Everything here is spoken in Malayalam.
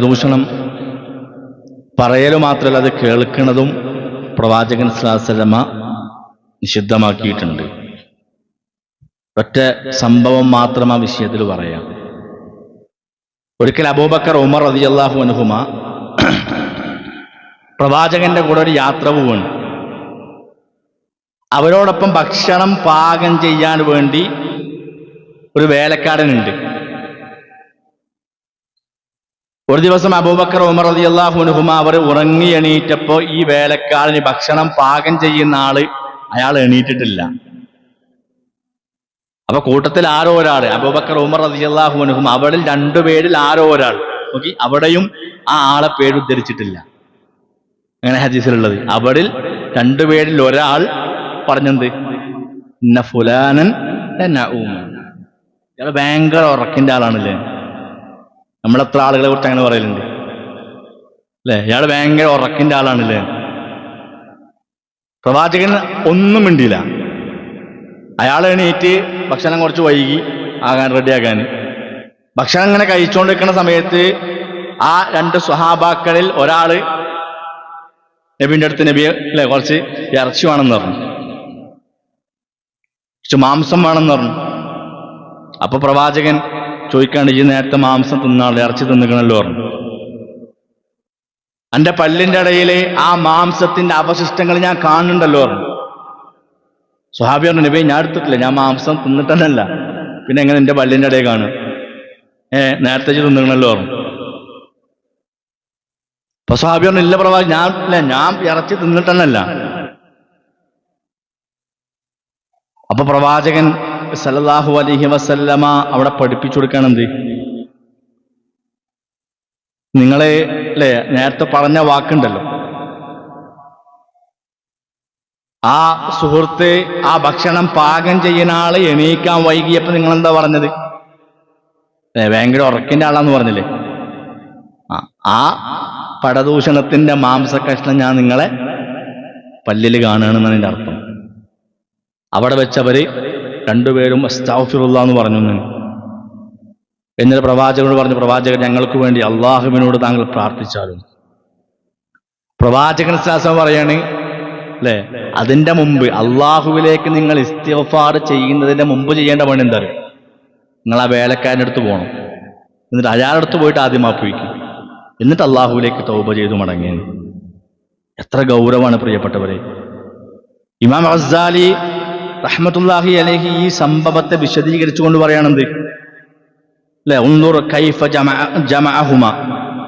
ദൂഷണം പറയലും മാത്രമല്ല അത് കേൾക്കുന്നതും പ്രവാചകൻ സ്വല്ലല്ലാഹു അലൈഹി വസല്ലമ നിഷിദ്ധമാക്കിയിട്ടുണ്ട്. ഒറ്റ സംഭവം മാത്രം ആ വിഷയത്തിൽ പറയാം. ഒരിക്കൽ അബൂബക്കർ ഉമർ റളിയല്ലാഹു അൻഹുമ പ്രവാചകന്റെ കൂടെ ഒരു യാത്ര പോവാണ്. അവരോടൊപ്പം ഭക്ഷണം പാകം ചെയ്യാൻ വേണ്ടി ഒരു വേലക്കാരനുണ്ട്. ഒരു ദിവസം അബൂബക്കർ ഉമർ റളിയല്ലാഹു അൻഹുമ അവർ ഉറങ്ങി എണീറ്റപ്പോ ഈ വേലക്കാരന് ഭക്ഷണം പാകം ചെയ്യുന്ന അയാൾ എണീറ്റിട്ടില്ല. അപ്പൊ കൂട്ടത്തിൽ ആരോ ഒരാൾ അബൂബക്കർ ഉമർ റളിയല്ലാഹു അൻഹുമ അവരിൽ രണ്ടുപേരിൽ ആരോ ഒരാൾ നോക്കി അവിടെയും ആ ആളെ പേരുദ്ധരിച്ചിട്ടില്ല. അങ്ങനെ ഹദീസിലുള്ളത് അവരിൽ രണ്ടുപേരിൽ ഒരാൾ പറഞ്ഞെന്ത് ഇന്ന ഫുലാനൻ ഇയാൾ ഭയങ്കര ഉറക്കിന്റെ ആളാണല്ലേ. നമ്മളെത്ര ആളുകളെ കുറിച്ച് അങ്ങനെ പറയലുണ്ട് അല്ലെ. ഇയാൾ ഭയങ്കര ഉറക്കിന്റെ ആളാണല്ലേ. പ്രവാചകൻ ഒന്നും മിണ്ടിയില്ല. അയാൾ എണീറ്റ് ഭക്ഷണം കുറച്ച് വൈകി ആകാൻ റെഡിയാകാൻ ഭക്ഷണം ഇങ്ങനെ കഴിച്ചുകൊണ്ടിരിക്കുന്ന സമയത്ത് ആ രണ്ട് സ്വഹാബാക്കളിൽ ഒരാള് നബിന്റെ അടുത്ത് നബി അല്ലെ കുറച്ച് ഇറച്ചി വേണമെന്ന് പറഞ്ഞു, കുറച്ച് മാംസം വേണമെന്ന് പറഞ്ഞു. അപ്പൊ പ്രവാചകൻ ചോദിക്കാണ്ട് ഈ നേരത്തെ മാംസം തിന്നാളെ ഇറച്ചി തിന്നിക്കണല്ലോ പറഞ്ഞു. എന്റെ പല്ലിന്റെ ഇടയിൽ ആ മാംസത്തിന്റെ അവശിഷ്ടങ്ങൾ ഞാൻ കാണുന്നുണ്ടല്ലോ പറഞ്ഞു. സ്വഹാബി പറഞ്ഞു നബി ഞാൻ എടുത്തിട്ടില്ല, ഞാൻ മാംസം തിന്നിട്ടല്ല, പിന്നെ എങ്ങനെ എന്റെ പല്ലിന്റെ ഇടയിൽ കാണും? നേരത്തെ തിന്നിക്കണല്ലോ പറഞ്ഞു. അപ്പൊ സ്വഹാബി പറഞ്ഞു ഇല്ല പ്രവാചകൻ ഞാൻ ഇറച്ചി തിന്നിട്ടല്ല. അപ്പൊ പ്രവാചകൻ സല്ലല്ലാഹു അലൈഹി വസല്ലമ അവിടെ പഠിപ്പിച്ചു കൊടുക്കണെന്ത് നിങ്ങളെ അല്ലെ നേരത്തെ പറഞ്ഞ വാക്കുണ്ടല്ലോ, ആ സുഹൃത്ത് ആ ഭക്ഷണം പാകം ചെയ്യുന്ന ആള് എണീക്കാൻ വൈകിയപ്പോ നിങ്ങളെന്താ പറഞ്ഞത്? ഭയങ്കര ഉറക്കിന്റെ ആളാന്ന് പറഞ്ഞില്ലേ. ആ പടദൂഷണത്തിന്റെ മാംസകഷ്ണം ഞാൻ നിങ്ങളെ പല്ലിൽ കാണുകയാണെന്നാണ് എൻ്റെ അർത്ഥം. അവിടെ വെച്ചവര് രണ്ടുപേരും അസ്തഗ്ഫിറുല്ലാഹ് എന്ന് പറഞ്ഞു. എന്നിട്ട് പ്രവാചകനോട് പറഞ്ഞു, പ്രവാചകൻ ഞങ്ങൾക്ക് വേണ്ടി അള്ളാഹുവിനോട് താങ്കൾ പ്രാർത്ഥിച്ചാലും. പ്രവാചകൻ ശാസ്ത്രം പറയാണ് അല്ലെ, അതിന്റെ മുമ്പ് അള്ളാഹുവിലേക്ക് നിങ്ങൾ ഇസ്തിഗ്ഫാർ ചെയ്യുന്നതിന്റെ മുമ്പ് ചെയ്യേണ്ട പണി എന്താ? നിങ്ങൾ ആ വേലക്കാരൻ്റെ അടുത്ത് പോകണം. എന്നിട്ട് അയാളുടെ അടുത്ത് പോയിട്ട് ആദ്യം മാപ്പിക്കും, എന്നിട്ട് അള്ളാഹുവിലേക്ക് തൗബ ചെയ്തു മടങ്ങി. എത്ര ഗൗരവമാണ് പ്രിയപ്പെട്ടവരെ. ഇമാം ഗസ്സാലി റഹ്മത്തുള്ളാഹി അലൈഹി ഈ സംഭവത്തെ വിശദീകരിച്ചുകൊണ്ട് പറയാണെന്ത് അല്ലെ, ഉൻദുർ കൈഫ ജമഅഹുമ